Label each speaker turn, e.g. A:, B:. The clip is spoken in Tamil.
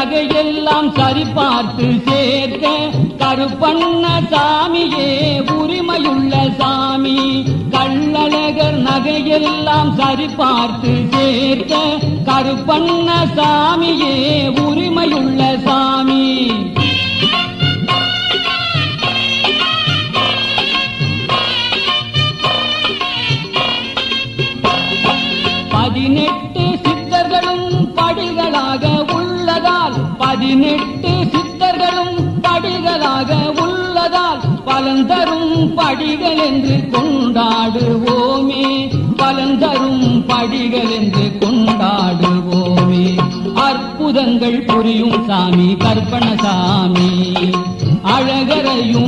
A: நகையெல்லாம் சரி பார்த்து சேர்க்க கருப்பண்ண சாமியே உரிமையுள்ள சாமி. கள்ளழகர் நகையெல்லாம் சரி பார்த்து சேர்க்க கருப்பண்ண சாமியே உரிமையுள்ள சாமி. பதினெட்டு சித்தர்களும் படிகளாக உள்ளதால் 18 சித்தர்களும் படிகளாக உள்ளதால் பலன் தரும் படிகள் என்று கொண்டாடுவோமே. பலன் தரும் படிகள் என்று கொண்டாடுவோமே. அற்புதங்கள் புரியும் சாமி கற்பணசாமி. அழகரையும்